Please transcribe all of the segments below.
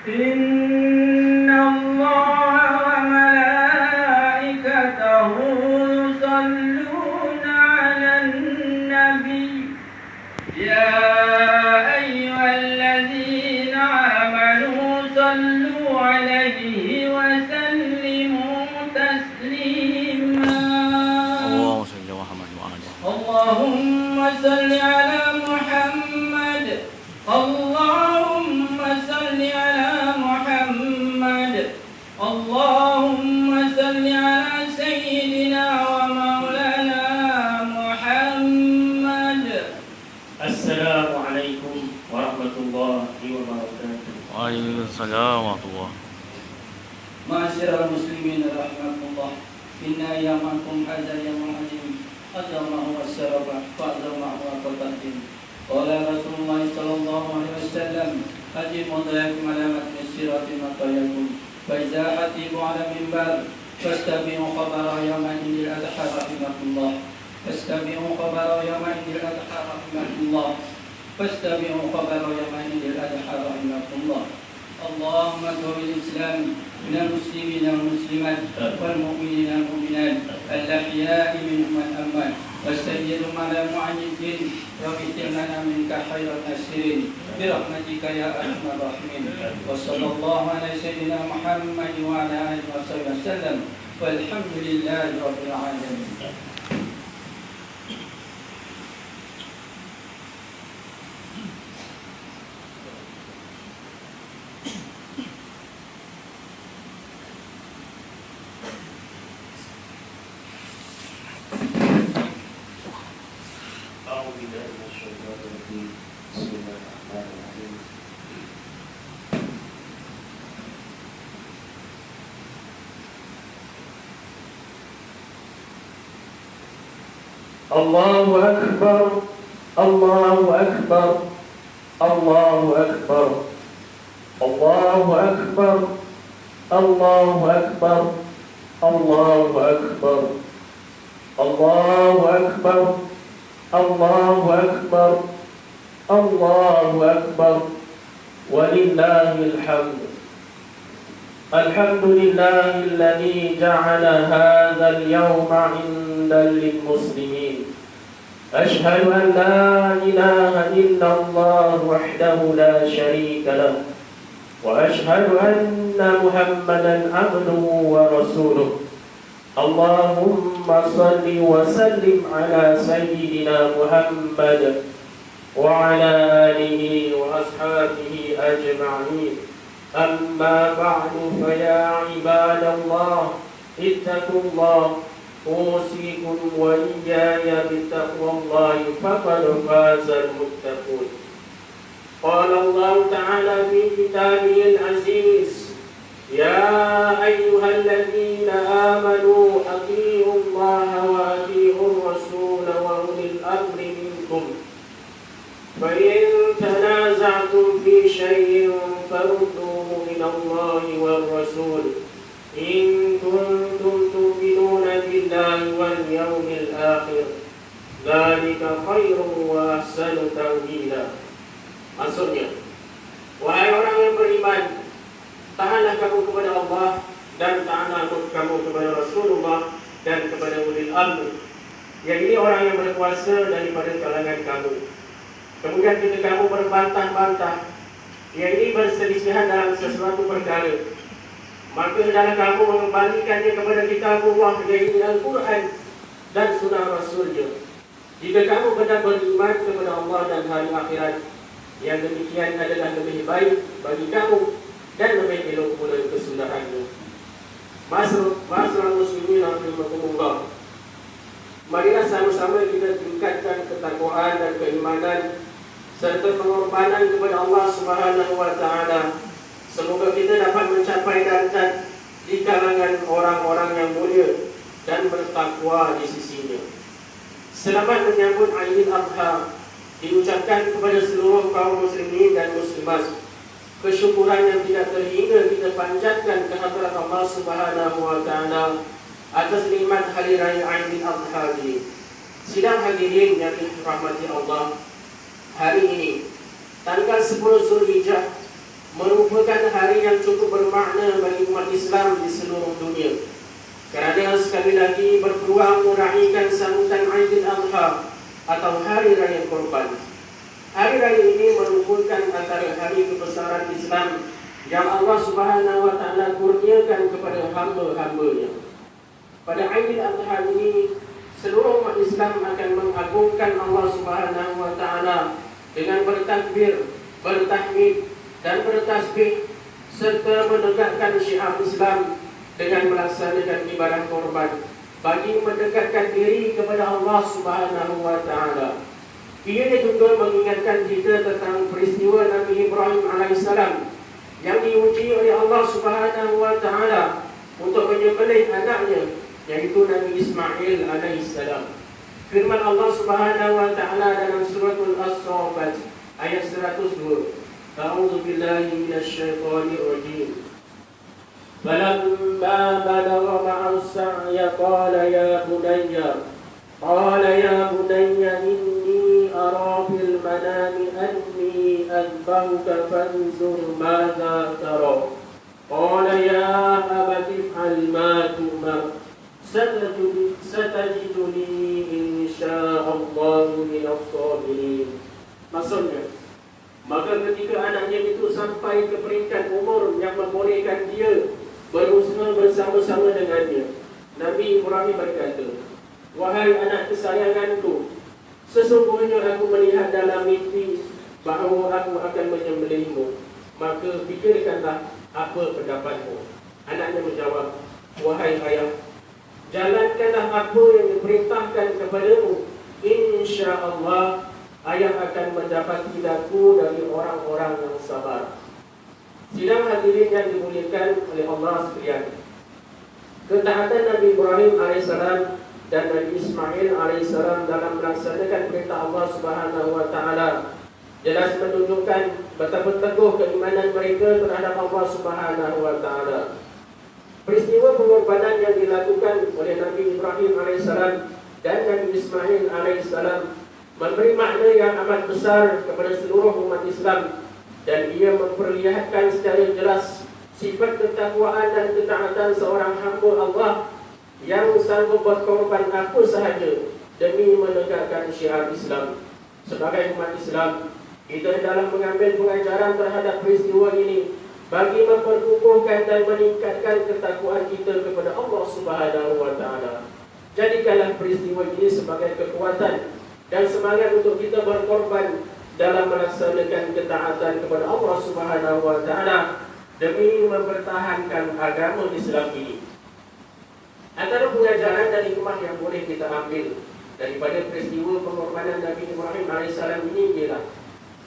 إن الله وملائكته يصلون على النبي يا أيها الذين آمنوا صلوا عليه وسلموا تسليما اللهم صل على محمد اللهم صل على محمد اللهم صل على سيدنا ومولانا محمد. Assalamualaikum warahmatullahi wabarakatuh. Waalaikumsalam warahmatullahi. Ma'asyiral muslimin rahimakumullah. Inna yamakum hadza yaumul azim. Azamahu wasyarafa fa'azamahu wa qatatin. Qala Rasulullah sallallahu alaihi wasallam, ajibu dhayakum ala matni sirati matayakum. Fa iza atibu ala minbar fastabi'u khabara yawma idil adha rahimakumullah. Fastabi'u khabara yawma idil adha rahimakumullah. Fastabi'u khabara yawma idil adha rahimakumullah. اللهم اغفر للإسلام من المسلمين والمسلمات والمؤمنين والمؤمنات الأحياء منهم والأموات واستجدهم على معين الدين واغفر لنا منك خير الناصرين برحمتك يا أرحم الراحمين. وصلى الله على سيدنا محمد وعلى آله وصحبه وسلم والحمد لله رب العالمين. الله أكبر الله أكبر الله أكبر الله أكبر الله أكبر الله أكبر الله أكبر الله أكبر الله أكبر ولله الحمد. الحمد لله الذي جعل هذا اليوم عيدا للمسلمين. أشهد أن لا إله إلا الله وحده لا شريك له وأشهد أن محمدا عبده ورسوله. اللهم صل وسلم على سيدنا محمد وعلى آله وأصحابه أجمعين. أما بعد فيا عباد الله اتقوا الله أوصيكم وإياي بتقوى الله فقد فاز المتقون. قال الله تعالى في كتابه العزيز يا أيها الذين آمنوا أطيعوا الله وأطيعوا الرسول وأولي الأمر منكم فإن تنازعتم في شيء فردوه إلى الله والرسول إن كنتم تؤمنون بالله واليوم الآخر ذلك خير وأحسن تأويلا. Maksudnya, wahai orang yang beriman, tahanlah kamu kepada Allah dan tahanlah kamu kepada Rasulullah dan kepada ulil amri, yang ini orang yang berkuasa daripada kalangan kamu. Kemudian ketika kamu berbantah-bantah, yang ini berselisihan dalam sesuatu perkara, maka hendaklah kamu mengembalikannya kepada kitabullah, yaitu Al-Quran dan sunnah Rasulnya. Jika kamu benar beriman kepada Allah dan hari akhirat, yang demikian adalah lebih baik bagi kamu dan lebih elok pula kesudahannya. Masyarakat muslimin rahimakumullah, marilah sama-sama kita tingkatkan ketakwaan dan keimanan serta pengorbanan kepada Allah Subhanahu wa taala. Semoga kita dapat mencapai darjat di kalangan orang-orang yang mulia dan bertakwa di sisinya. Selamat menyambut Aidil Adha diucapkan kepada seluruh kaum muslimin dan muslimat. Kesyukuran yang tidak terhingga kita panjatkan ke hadirat Allah Subhanahu wa taala atas nikmat hari raya Aidil Adha ini. Sidang hadirin yang dirahmati Allah, hari ini tanggal 10 Zulhijjah merupakan hari yang cukup bermakna bagi umat Islam di seluruh dunia. Kerana sekali lagi berpeluang meraihkan sambutan Aidil Adha atau Hari Raya Korban. Hari raya ini merupakan antara hari kebesaran Islam yang Allah Subhanahu wa taala kurniakan kepada hamba-hambanya. Pada Aidil Adha ini, seluruh umat Islam akan mengagungkan Allah Subhanahu wa taala dengan bertakbir, bertahmid dan bertasbih serta menegakkan syiar Islam dengan melaksanakan ibadah korban bagi mendekatkan diri kepada Allah Subhanahu wa taala. Ia juga mengingatkan kita tentang peristiwa Nabi Ibrahim alaihissalam yang diuji oleh Allah Subhanahu wa taala untuk menyembelih anaknya, yaitu Nabi Ismail alaihissalam. Firman Allah Subhanahu wa taala dalam suratul As-Saffat ayat 102. A'udzu billahi minasyaitonir rajim. Falamma balagha ma'as sa'ya qala ya bunayya inni ara fil manami anni adbahuka fanzur madza tara. Qala ya abati if'al ma tu'mar satajiduni insyaallahu minas sabirin. Maksudnya, maka ketika anaknya itu sampai ke peringkat umur yang membolehkan dia berusaha bersama-sama dengannya, Nabi Ibrahim berkata, "Wahai anak kesayanganku, sesungguhnya aku melihat dalam mimpi bahawa aku akan menyembelihmu. Maka fikirkanlah apa pendapatmu." Anaknya menjawab, "Wahai ayah, jalankanlah apa yang diperintahkan kepadamu. InsyaAllah ayah akan mendapat hidaku dari orang-orang yang sabar." Sidang hadirin yang dimuliakan oleh Allah sekalian, ketaatan Nabi Ibrahim AS dan Nabi Ismail AS dalam melaksanakan perintah Allah Subhanahu wa taala jelas menunjukkan betapa teguh keimanan mereka terhadap Allah Subhanahu wa taala. Peristiwa pengorbanan yang dilakukan oleh Nabi Ibrahim AS dan Nabi Ismail AS memberi makna yang amat besar kepada seluruh umat Islam, dan ia memperlihatkan secara jelas sifat ketakwaan dan ketaatan seorang hamba Allah yang sanggup berkorban apa sahaja demi menegakkan syiar Islam. Sebagai umat Islam, kita dalam mengambil pengajaran terhadap peristiwa ini bagi memperkukuhkan dan meningkatkan ketakwaan kita kepada Allah Subhanahu wa taala. Jadikanlah peristiwa ini sebagai kekuatan dan semangat untuk kita berkorban dalam melaksanakan ketaatan kepada Allah Subhanahu wa taala demi mempertahankan agama Islam ini. Antara pengajaran dan hikmah yang boleh kita ambil daripada peristiwa pengorbanan Nabi Ibrahim AS ini ialah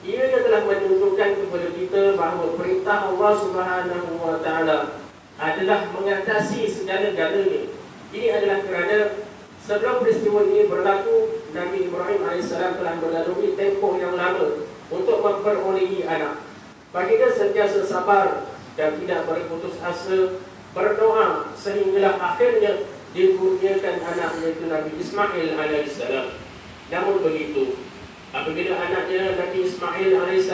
ia telah menunjukkan kepada kita bahawa perintah Allah Subhanahu wa taala adalah mengatasi segala-galanya. Ini adalah kerana sebelum peristiwa ini berlaku, Nabi Ibrahim AS telah melalui tempoh yang lama untuk memperolehi anak. Baginda sentiasa sabar dan tidak berputus asa, berdoa sehinggalah akhirnya dikurniakan anaknya itu Nabi Ismail AS. Namun begitu, apabila anaknya Nabi Ismail AS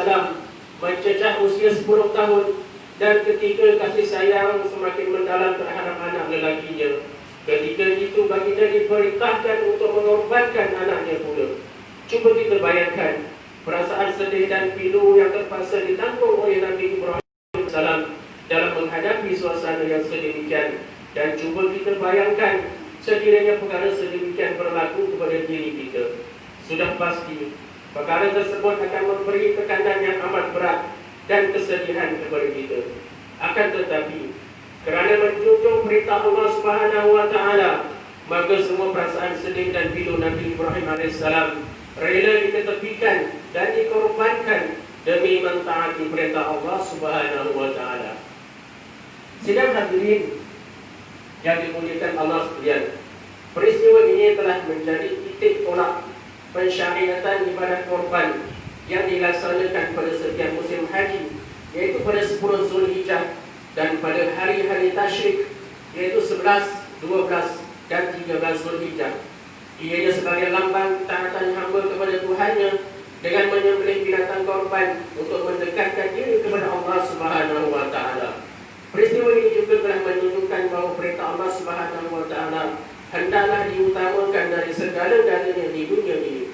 mencecah usia 10 tahun dan ketika kasih sayang semakin mendalam terhadap anak lelakinya, ketika itu baginda diperintahkan untuk mengorbankan anaknya pula. Cuba kita bayangkan perasaan sedih dan pilu yang terpaksa ditanggung oleh Nabi Ibrahim AS dalam menghadapi suasana yang sedemikian. Dan cuba kita bayangkan sekiranya perkara sedemikian berlaku kepada diri kita, sudah pasti perkara tersebut akan memberi tekanan yang amat berat dan kesedihan kepada kita. Akan tetapi, kerana menjunjung perintah Allah Subhanahu wa taala, maka semua perasaan sedih dan pilu Nabi Ibrahim AS rela diketepikan dan dikorbankan demi mentaati perintah Allah Subhanahu wa taala. Sidang hadirin yang dimuliakan Allah sekalian, peristiwa ini telah menjadi titik tolak pensyariatan ibadah korban yang dilaksanakan pada setiap musim haji, yaitu pada 10 Zulhijjah dan pada hari-hari tasyrik, yaitu 11, 12 dan 13 Zulhijjah. Ianya sebagai lambang ketaatan hamba kepada Tuhannya dengan menyembelih binatang korban untuk mendekatkan diri kepada Allah Subhanahu wa taala. Peristiwa ini juga telah menunjukkan bahawa perintah Allah Subhanahu wa taala hendaklah diutamakan dari segala dalilnya di dunia ini.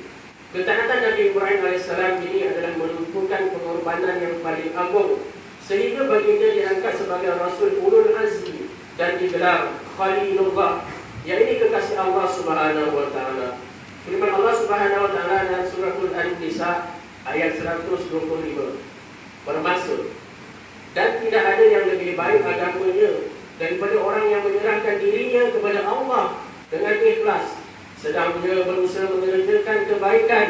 Ketaatan Nabi Ibrahim AS ini adalah merupakan pengorbanan yang paling agung, sehingga baginda diangkat sebagai Rasul Ulul Azmi dan digelar Khalilullah, yaitu kekasih Allah Subhanahu wa taala. Firman Allah Subhanahu wa taala dalam surah An-Nisa ayat 125 bermaksud, dan tidak ada yang lebih baik agamanya daripada orang yang menyerahkan dirinya kepada Allah dengan ikhlas, sedang dia berusaha mengerjakan kebaikan,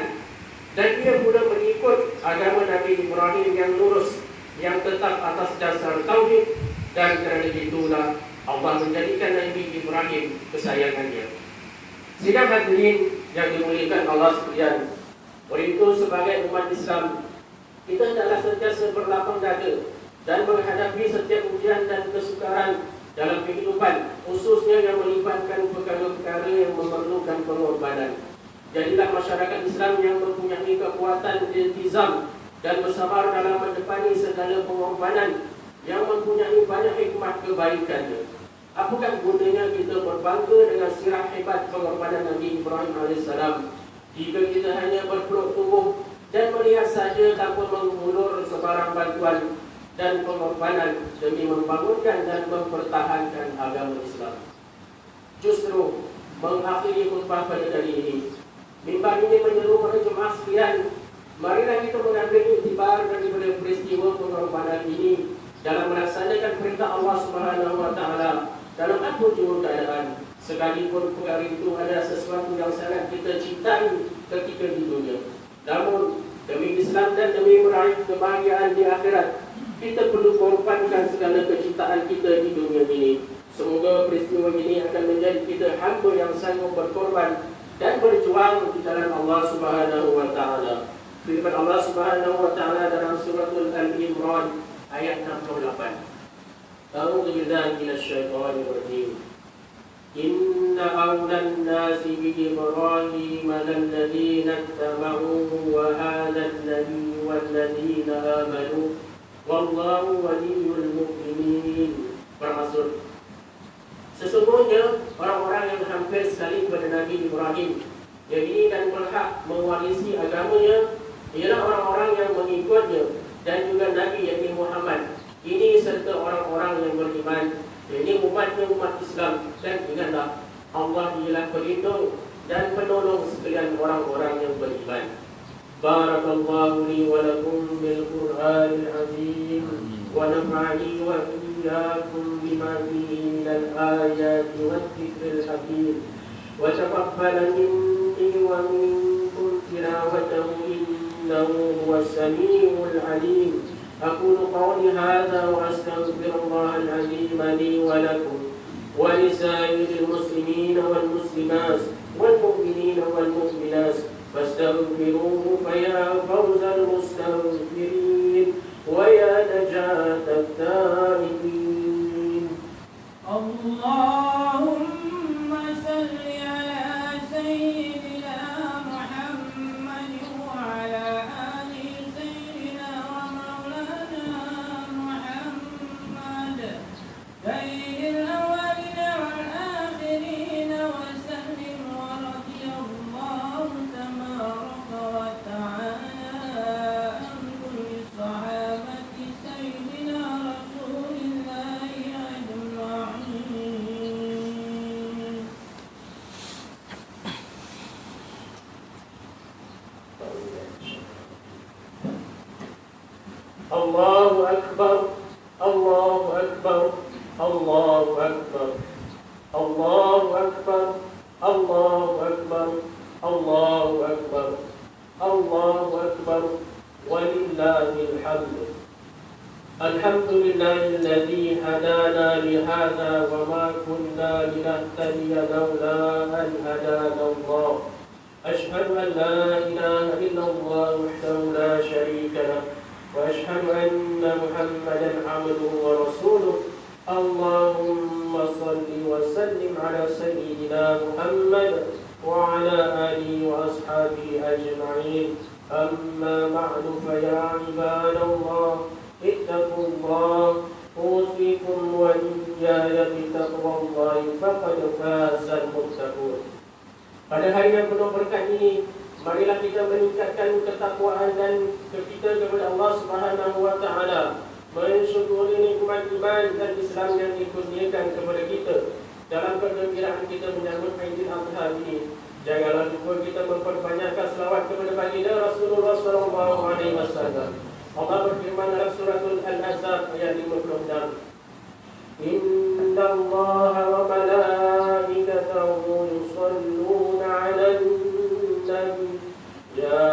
dan dia pula mengikut agama Nabi Ibrahim yang lurus, yang tetap atas dasar tauhid, dan kerana itulah Allah menjadikan Nabi Ibrahim kesayangannya. Sidang hadirin yang dimuliakan Allah sekalian, oleh itu sebagai umat Islam, kita hendaklah sentiasa berlapang dada dan menghadapi setiap ujian dan kesukaran dalam kehidupan, khususnya yang melibatkan perkara-perkara yang memerlukan pengorbanan. Jadilah masyarakat Islam yang mempunyai kekuatan iltizam dan bersabar dalam mendepani segala pengorbanan, yang mempunyai banyak hikmah kebaikannya. Apakah gunanya kita berbangga dengan sirah hebat pengorbanan Nabi Ibrahim AS jika kita hanya berpeluk tubuh dan melihat saja tanpa mengulur sebarang bantuan dan pengorbanan demi membangunkan dan mempertahankan agama Islam? Justru mengakhiri khutbah pada hari ini, mimbar ini menyeru pada jemaah sekalian, marilah kita mengambil iktibar daripada peristiwa pengorbanan ini dalam melaksanakan perintah Allah Subhanahu wa taala dalam apa jua keadaan, sekalipun perkara itu adalah sesuatu yang sangat kita cintai ketika di dunia. Namun demi Islam dan demi meraih kebahagiaan di akhirat, kita perlu korbankan segala kecintaan kita di dunia ini. Semoga peristiwa ini akan menjadi kita hamba yang sanggup berkorban dan berjuang di jalan Allah Subhanahu wa taala. Firman Allah Subhanahu wa taala dalam surah Al-Imran ayat 68. A'udzu billahi minasyaitonir rajim. Inna awlan nasi bi Ibrahim lalladzina ittaba'uhu wa hadha an-nabiyyu walladzina amanu wallahu waliyyul mu'minin. Bermaksud, sesungguhnya orang-orang yang hampir sekali kepada Nabi Ibrahim yang ini dan berhak mewarisi agamanya ialah orang-orang yang mengikutnya dan juga Nabi yakni Muhammad ini serta orang-orang yang beriman, ini umatnya umat Islam. Dan ingatlah, Allah ialah pelindung dan penolong sekalian orang-orang yang beriman. Barakallahu li wa lakum bil Qur'anil azim wa nafa'ani wa iyyakum bima fihi minal ayati wat dzikril hakim wa taqabbal minni wa minkum tilawatahu innahu huwas samiul alim. أقول قولي هذا وأستغفر الله العظيم لي ولكم ولسائر المسلمين والمسلمات والمؤمنين والمؤمنات فاستغفروه فيا فوز المستغفرين ويا نجاة التائبين. اللهم صل على سيدنا محمد وعلى سيد الأولين والآخرين وسلم ورضي الله تبارك وتعالى عن كل صحابة سيدنا رسول الله أجمعين. الله أكبر الله أكبر الله أكبر الله أكبر الله أكبر الله أكبر الله أكبر ولله الحمد. الحمد لله الذي هدانا لهذا وما كنا لنهتدي لولا أن هدانا الله. أشهد أن لا إله إلا الله وحده لا شريك له وأشهد أن محمدا عبده ورسوله. اللهم صل وسلم على سيدنا محمد وعلى آله وأصحابه أجمعين. أجمعين. أما بعد فيا عباد الله اتقوا الله أوصيكم وإياي بتقوى الله فقد فاز المتقون. Pada hari yang penuh berkat ini, marilah kita meningkatkan ketakwaan dan kita kepada Allah Subhanahu wa taala, mensyukuri nikmat iman dan Islam yang dikurniakan kepada kita. Dalam kegembiraan kita menyambut Aidil Adha ini, janganlah lupa kita memperbanyakkan selawat kepada baginda Rasulullah sallallahu alaihi wasallam. Allah berfirman dalam suratul Al-Ahzab ayat 56. Inna Allaha wa malaikatahu yusalluna 'alan nabi ya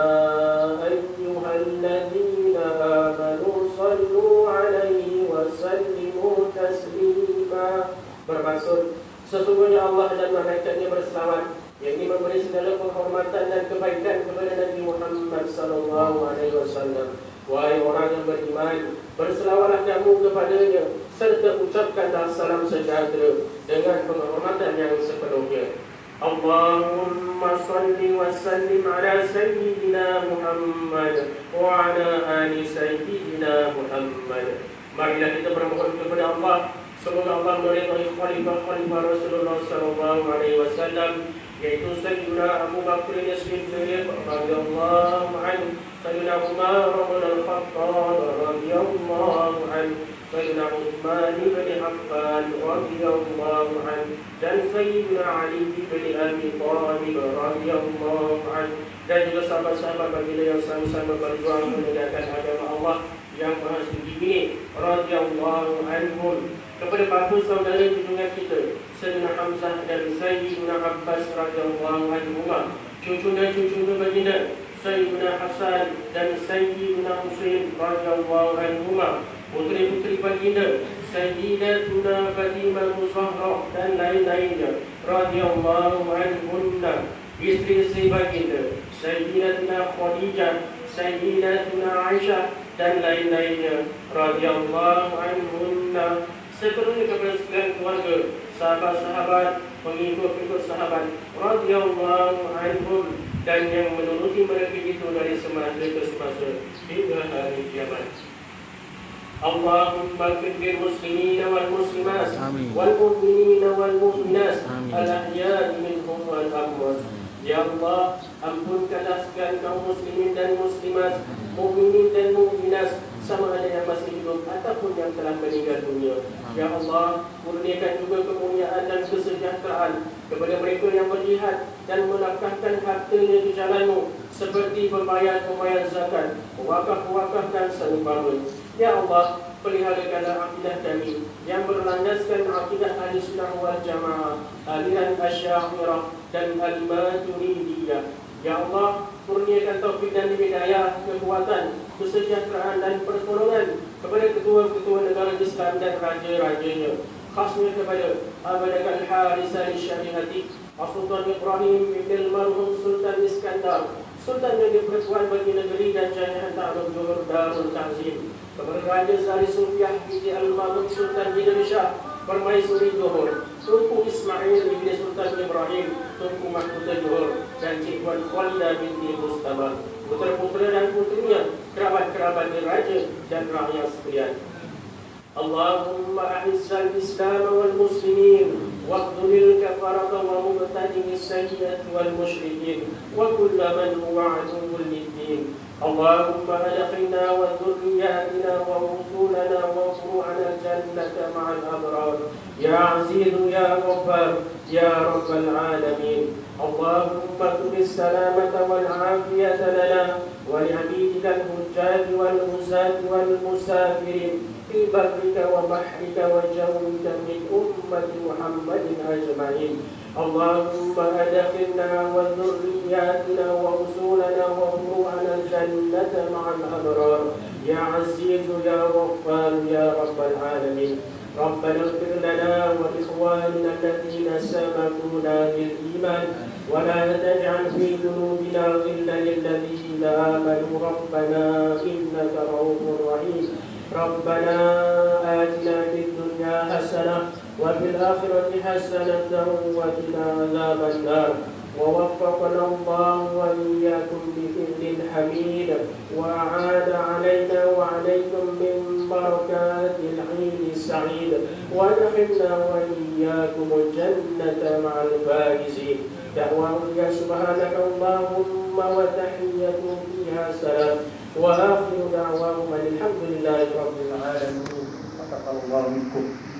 ayyuhalladzina amanu sallu 'alaihi wa sallimu taslima. Bermaksud, sesungguhnya Allah dan malaikatnya berselawat, yang ini memberi segala penghormatan dan kebaikan kepada Nabi Muhammad sallallahu alaihi wasallam. Wahai orang yang beriman, berselawatlah kamu kepadanya serta ucapkanlah salam sejahtera dengan penghormatan yang sepenuhnya. Allahumma salli wa sallim ala sayyidina Muhammad wa ala ali sayyidina Muhammad. Marilah kita bermohon kepada Allah, semoga Allah meridai khalifah Rasulullah sallallahu alaihi wasallam, yaitu Sayyidina Abu Bakr As-Siddiq radhiyallahu anhu, Sayyidina Umar bin Al-Khattab radhiyallahu anhu, Sayyidina Uthman bin Affan radhiyallahu anhu, dan Sayyidina Ali bin Abi Thalib radhiyallahu anhu, dan juga sahabat-sahabat baginda yang sama-sama berjuang menegakkan agama Allah yang maha suci ini radhiyallahu anhum. Kepada bapa saudara junjungan kita Sayyidina Hamzah dan Sayyidina Abbas radhiyallahu anhuma, cucu-cucu baginda Sayyidina Hasan dan Sayyidina Husain radhiyallahu anhuma, putri-putri baginda Sayyidatuna Fatimah Zahra dan lain-lainnya radhiyallahu anhunna, istri-istri baginda Sayyidatuna Khadijah, Sayyidatuna Aisyah dan lain-lainnya radhiyallahu anhunna, sepenuhnya kepada sekalian keluarga, sahabat-sahabat, pengikut-pengikut sahabat radhiyallahu anhum, dan yang menuruti mereka itu dari semasa ke semasa hingga hari kiamat. Allahumma ighfir muslimina wal muslimat wal mu'minina wal mu'minat al ahya'i minhum wal amwat. Ya Allah, ampunkanlah sekalian kaum muslimin dan muslimat, mukminin dan mukminat, sama ada yang masih hidup ataupun yang telah meninggal dunia. Ya Allah, kurniakan juga kemuliaan dan kesejahteraan kepada mereka yang berjihad dan melangkahkan hartanya di jalan-Mu, seperti pembayar zakat, wakaf dan seumpama. Ya Allah, peliharakanlah akidah kami yang berlandaskan akidah Ahlussunnah wal Jamaah, aliran Asy'ariyah dan Al-Maturidiyah. Ya Allah, kurniakan taufik dan hidayah, kekuatan, kesejahteraan dan pertolongan kepada ketua-ketua negara Islam dan raja-rajanya, khasnya kepada Abadak Al-Haris Al-Syarihati, Sultan Ibrahim bin Al-Marhum Sultan Iskandar, Sultan yang diperkuat bagi negeri dan jaya Ta'alum Johor Darul Ta'zim, kepada Raja Zari Sufiah binti Al-Mahmud Sultan Indonesia Permaisuri Johor, Tunku Ismail bin Sultan Ibrahim Tunku Mahkota Johor, dan Cik Wan Khalidah binti Mustafa, putera-putera dan putrinya, kerabat-kerabat raja dan rakyat sekalian. Allahumma a'izzal Islam wal muslimin waqdulil kafarata wa mubtadi'is sayyi'ati wal musyrikin wa kulla man huwa aduwwun lid-din. Allahumma adkhilna wa dhurriyyatina wa usulana wa furu'ana jannata ma'al abrar. Ya Aziz ya Ghaffar ya Rabbal alamin. Allahumma turis salamata wal afiyata lana wa li'abidika al-hujjaj wal huzat wal musafirin في برك وبحرك وجوك من أمة محمد أجمعين. اللهم أدخلنا وذرياتنا وأصولنا وفروعنا الجنة مع الأبرار. يا عزيز يا غفار يا رب العالمين. ربنا اغفر لنا ولإخواننا الذين سبقونا بالإيمان ولا تجعل في قلوبنا غلا للذين آمنوا ربنا إنك رؤوف رحيم. ربنا آتنا في الدنيا حسنة وفي الآخرة حسنة وقنا عذاب النار. ووفقنا الله وإياكم بفعل الحميد وأعاد علينا وعليكم من بركات العيد السعيد ودخلنا وإياكم الجنة مع الفائزين. دعواهم يا سبحانك اللهم وتحيتهم فيها سلام وآخر دعواهم الحمد لله رب العالمين. تقبل الله منكم.